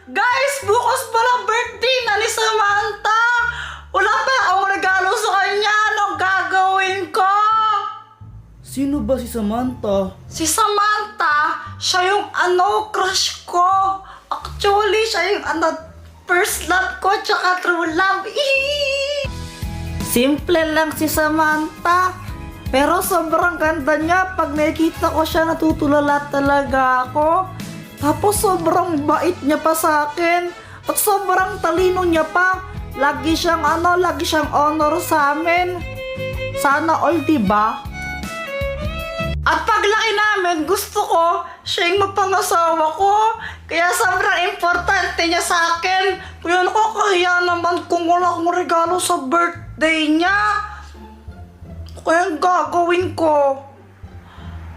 Guys, bukas pala birthday na ni Samantha! Wala pa akong regalo sa kanya. Anong gagawin ko? Sino ba si Samantha? Si Samantha, siya yung crush ko. Actually, siya yung first love ko, tsaka true love. Simple lang si Samantha. Pero sobrang ganda niya. Pag nakikita ko siya, natutulala talaga ako. Tapos sobrang bait niya pa sa akin. At sobrang talino niya pa. Lagi siyang honor sa amin. Sana all, diba? At paglaki namin, gusto ko siya yung mapangasawa ko. Kaya sobrang importante niya sa akin. Kaya nakakahiya naman kung wala akong regalo sa birthday niya. Kaya ang gagawin ko,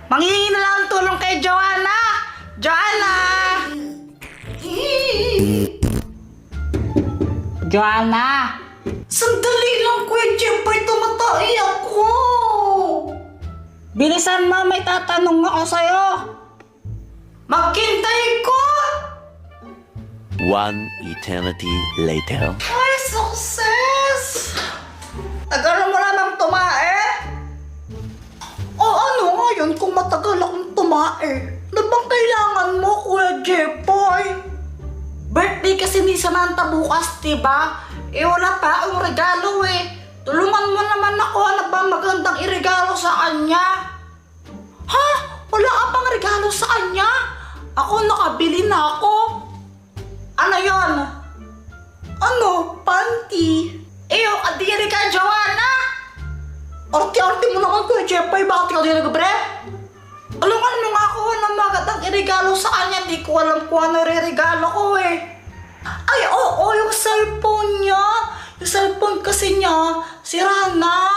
manghihingi na lang ang tulong kay Joanna. Joanna! Joanna! Sandali lang, Kuya Jempay, tumatay ako. Bilisan mo, may tatanong ako sa'yo. Maghintay ko! One eternity later. Ay, success! Tagal mo namang tumae? O ano ngayon kung matagal akong tumae? Ano bang kailangan mo, Kuya Jepoy? Birthday kasi ni Samantha bukas, diba? Eh wala pa akong regalo eh. Tulungan mo naman ako, ano ba magandang iregalo sa kanya? Ha? Wala ka pang regalo sa kanya? Ako nakabili na ako. Ano yon? Ano? Panty? Eyo, kadiri ka, Joanna! Orti-orti mo naman, Kuya Jepoy, bakit ikaw din nag-bre? Tulungan mo nga ako ng magandang iregalo sa kanya, di ko alam kung ano re-regalo ko eh. Ay, oo, yung cellphone niya. Yung cellphone kasi niya, sira na.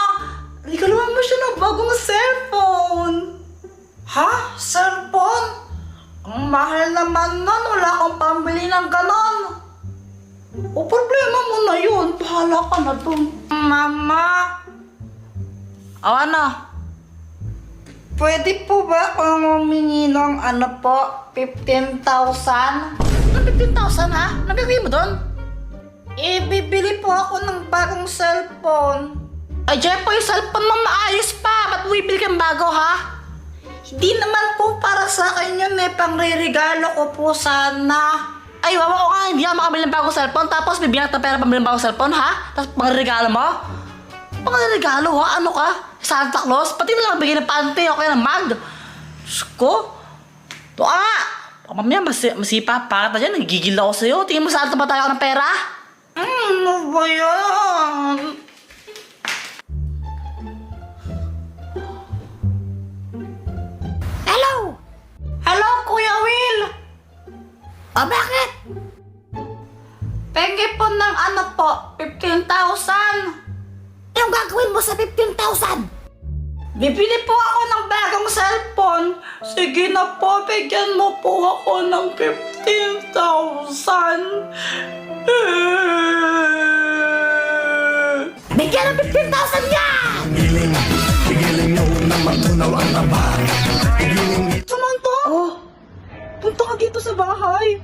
Regaluhan mo siya ng bagong cellphone. Ha? Cellphone? Ang mahal naman nun, wala akong pambili ng ganon. O problema mo na yun, bahala ka na dun. Mama! Ano? Pwede po ba akong humingi ng 15,000? Ano 15,000 ha? Nabigay mo doon? Eh, bibili po ako ng bagong cellphone. Ay, Jepo, yung cellphone mo maayos pa. Ba't bibili kang bago ha? Hindi naman po para sa akin yun eh. Pangre-regalo ko po sana. Ay, wawa ko nga, hindi ako makabili ng bagong cellphone. Tapos bibigyan ka ng pera pambili ng bagong cellphone ha? Tapos pangre-regalo mo? Pangre-regalo ha? Ano ka? Santa Claus? Pati mo lang bigyan ng panty o kaya ng mag. Diyos ko. Ito ka nga. Baka mamaya masipa pa ka dyan. Nagigil ako sa'yo. Tingin mo saan ba tayo ng pera? Ano ba yan? Hello! Hello, Kuya Will! O bakit? Pengi po ng 15,000. Anong gagawin mo sa 15,000? Bibili po ako ng bagong cellphone. Sige na po, bigyan mo po ako ng 15,000. Bigyan ng 15,000 yan! Samantha? Oh, punta ka dito sa bahay.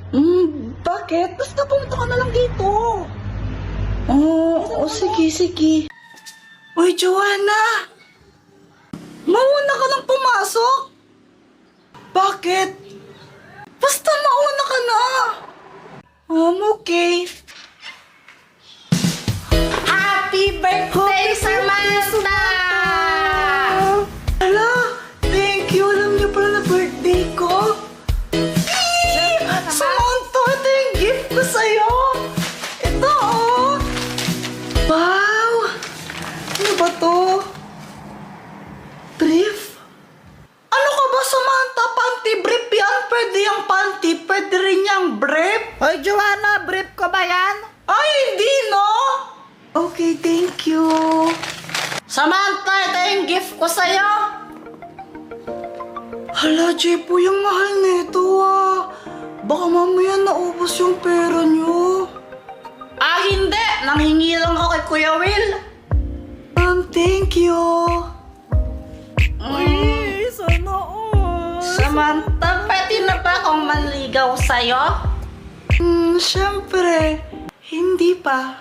Bakit? Basta punta ka na lang dito. Oh, sige, sige. Uy, Joanna! Mauna ka lang pumasok? Bakit? Basta mauna ka na. Okay. Happy birthday, Samantha! Hala, thank you. Alam niyo pala na birthday ko. Samantha, ito yung gift ko sa'yo. Ito, oh. Wow! Ano ba to? Brief? Ano ka ba, Samantha? Panty brief yan? Pwede yung panty, pwede rin yung brief. Hoy, Joanna, brief ko ba yan? Ay, hindi, no? Okay, thank you. Samantha, ito yung gift ko sa'yo. Hala, Jepo, yung mahal nito, ah. Baka mamaya naubos yung pera niyo. Ah, hindi. Nanghingi lang ako kay Kuya Will. Thank you. Ay, sana all. Samantha, pwede na ba akong manligaw sa'yo? Siyempre, hindi pa.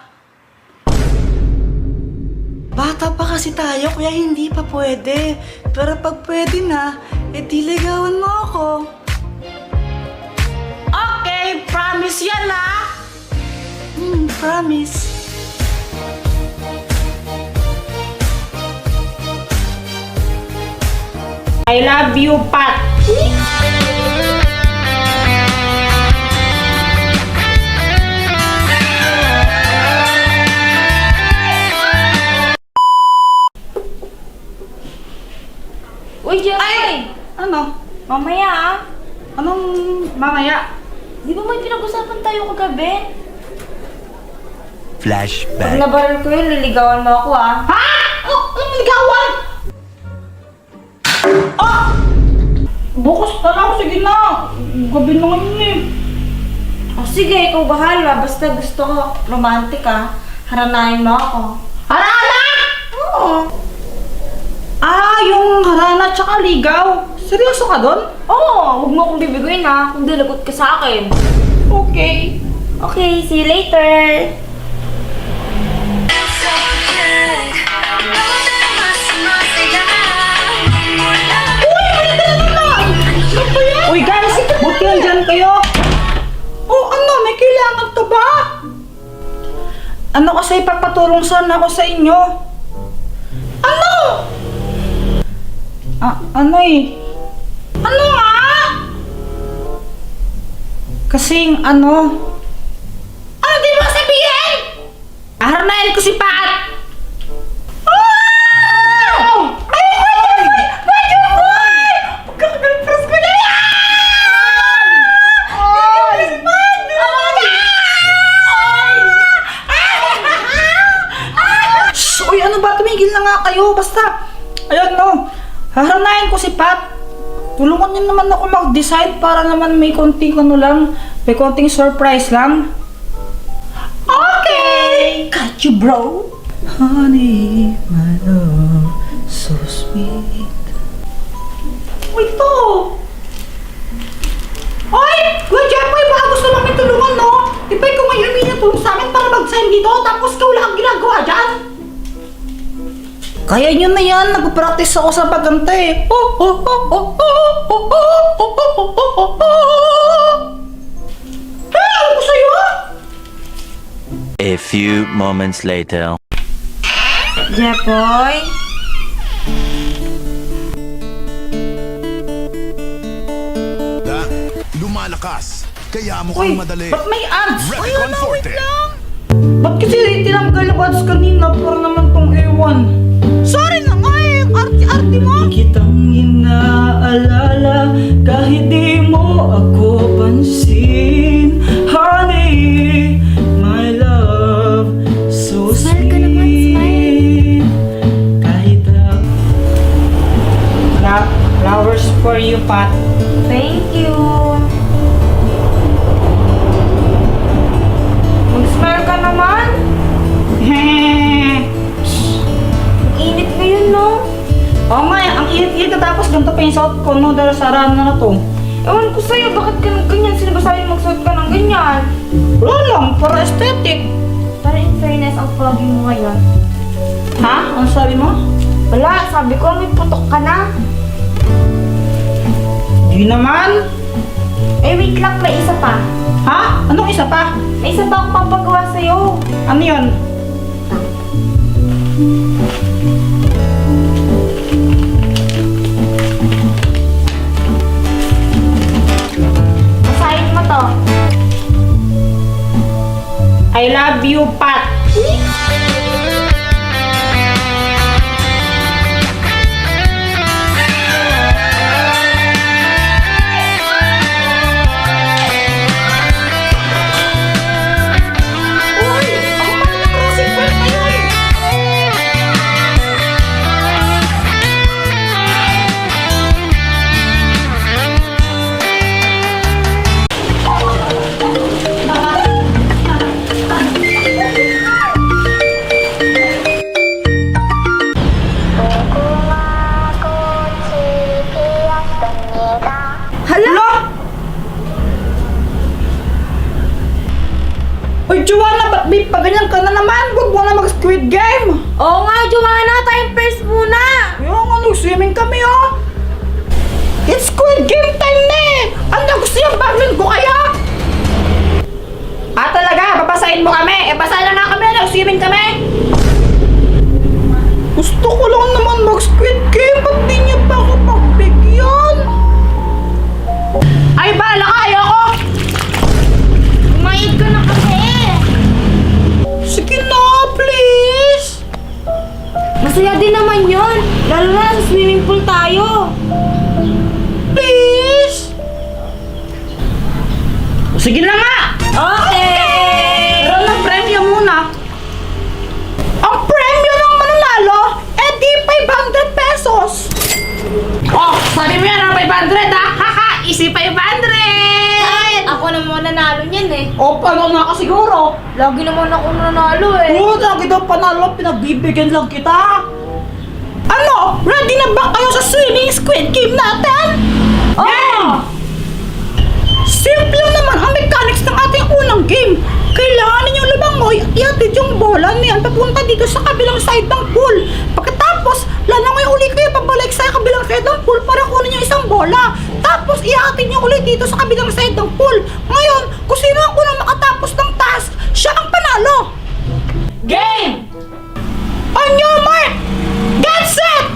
Bata pa kasi tayo, kaya hindi pa pwede. Pero pag pwede na, edi ligawan mo ako. Okay, promise yan ah! Promise. I love you, Pat. Uy, Jeffrey! Ano? Mamaya ah! Anong mamaya? Di ba may pinag-usapan tayo kagabi? Pag Flashback. nabaril ko yun, liligawan mo ako ah. Ha? Oh, anong ligawan? Ah! Bukas na lang, sige na. Gabi na ngayon eh. O sige, ikaw bahala. Basta gusto ko romantic ah. Haranahin mo ako. Harana! Oo. Ah, yung harana tsaka ligaw. Seryoso ka doon? Oo, huwag mo akong bibiguin ha. Kung dilagot ka sa akin. Okay. Okay, see you later! Uy guys, buti nandyan kayo. Oh, ano? May kailangan to ba? Ano kasi ipapatulong sana ako sa inyo? Ano? Ano eh? Ano nga? Kasing ano? Ano di mo sabihin? Aharanayin ko si Pat! Oh! Ay! Medyo boy! Magkakagulpras ko na yan! Ay! Si Pat! Shhh! Uy, ano ba? Tumigil na nga kayo. Basta, ayun no. Haharanayin ko si Pat. Tulungan niyo naman ako mag-decide para naman may konting ano lang, may konting surprise lang. Okay! Got you, bro! Honey, my love, so sweet. Wait to! Oy! Kuya Jeffoy, baka gusto namin tulungan, no? Di ba ikaw ngayon may natulong sa amin para mag-sign dito, tapos ikaw lang ang ginagawa dyan? Kaya nyo na yan, nag-practice ako sa pagkanta eh. Hey, ano ko sa'yo? A few moments later. Jeffoy? Lumalakas. Kaya Uy, mukhang madali. ba't may ads? Recon Forte. Ba't kasi tinanggal ang ads kanina para naman tong ewan? Sorry na nga eh, ang arte-arte mo. Kitang inaalala kahit di mo ako pansin. Honey, my love, so Smile ka naman, sweet. Kahit flowers for you, Pat. Thank you! Mag-smile ka naman! Init ngayon, no? Oo nga, ang init-init na tapos ganito pa yung suot ko, no? Dahil sa rana na to. Ewan ko sa'yo, bakit ka ng ganyan? Sino ba sa'yo magsuot ka ng ganyan? Wala lang, para aesthetic. Pero in fairness, ang pogi mo ngayon. Ha? Ano sabi mo? Wala, sabi ko, may putok ka na. Di naman. Eh, wait lang, may isa pa. Ha? Anong isa pa? May isa pa akong papagawa sa'yo. Ano yun? Basahin mo to. I love you, Pat. Ba't babe, pa ganyan ka na naman? Huwag mo na mag-squid game. Oo nga, Joanna, time first muna. Yung ano, swimming kami oh. It's squid game time na eh. Ano, gusto yung baglin ko kaya? Ah, talaga? Babasahin mo kami? Basahin na kami, nag-swimming kami. Gusto ko lang naman mag-squid game. Ba't di niya pa ako pagbigyan? Ay, bahala ka, ayoko. Kumayad ka na kasi. Sige na, please. Masaya din naman yun. Lalo na sa swimming pool tayo. Please. Sige na nga. Okay! Pero ng premyo muna. Ang premyo ng mananalo, di 500 pesos. Oh, sabi mo yan, 500 ha? Haha, easy 500! Ako naman nanalo niyan eh. O, paano na ka siguro? Lagi naman ako nanalo eh. Oo, lagi daw panalo, pinagbibigyan lang kita. Ano? Ready na ba kayo sa swimming squid game natin? Oh! Simple lang naman ang mechanics ng ating unang game. Kailangan ninyong lumangoy at ihatid yung bola niyan papunta dito sa kabilang side ng pool. Pagkatapos, lalangoy uli kayo pabalik sa kabilang side ng pool para kunin yung isang bola. Tapos, ihatid niyo ulit dito sa kabilang side ng pool. Ngayon, kung sino ang unang makatapos ng task, siya ang panalo. Game! On your mark! Get set!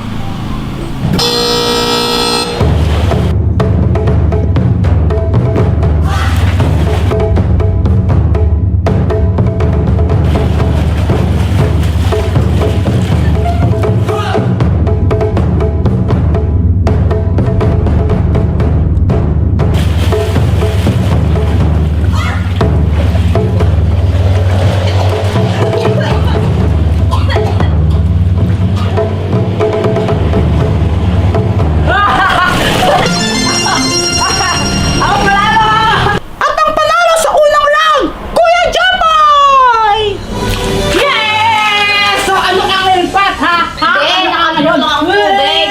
At ang panalo sa unang round, Kuya Jaboy! Yes! So ano ang ilpat ha? Hindi, nakalimutan ako, tubig.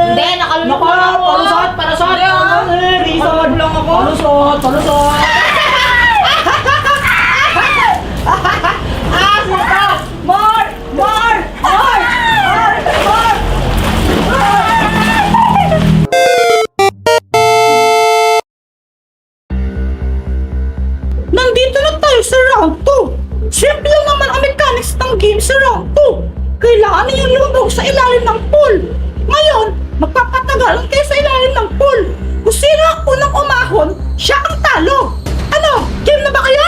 Hindi, nakalimutan ako. Palusot, palusot! Risod lang ako. Palusot, palusot! Sito! More! More! More! More! Nandito na tayo sa round 2. Simple lang naman ang mechanics ng game sa round 2. Kailangan ninyong lumabog sa ilalim ng pool. Ngayon, magpapatagalan kayo sa ilalim ng pool. Kung sino ang unang umahon, siya ang talo. Ano? Game na ba kayo?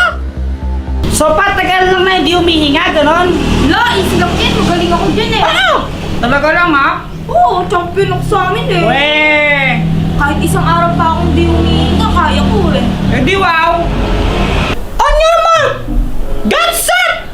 So, patagal lang na hindi humihinga, ganon? La, easy lang yan. Magaling ako dyan eh. Ano? Talaga lang ha? Oo, champion ako sa amin eh. Weh! Kahit isang araw pa akong di humihinga, kaya ko eh. Hindi wow! On your mark! Get set!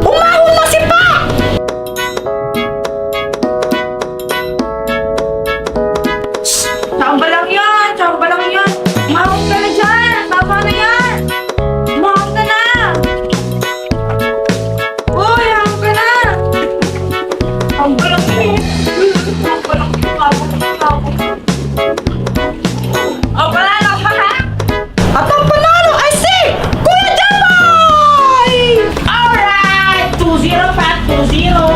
Umahon na si Pa! Tsamba lang yan, tsamba lang yan. Umahon ka na dyan, tama na yan. Umahon ka na. Uy, umahon ka na. Tsamba lang yan. Tsamba lang yan. Oh, panalo ka ha? At ang panalo ay si Kuya Jaboy! Alright! 2-0 Pat, 2-0.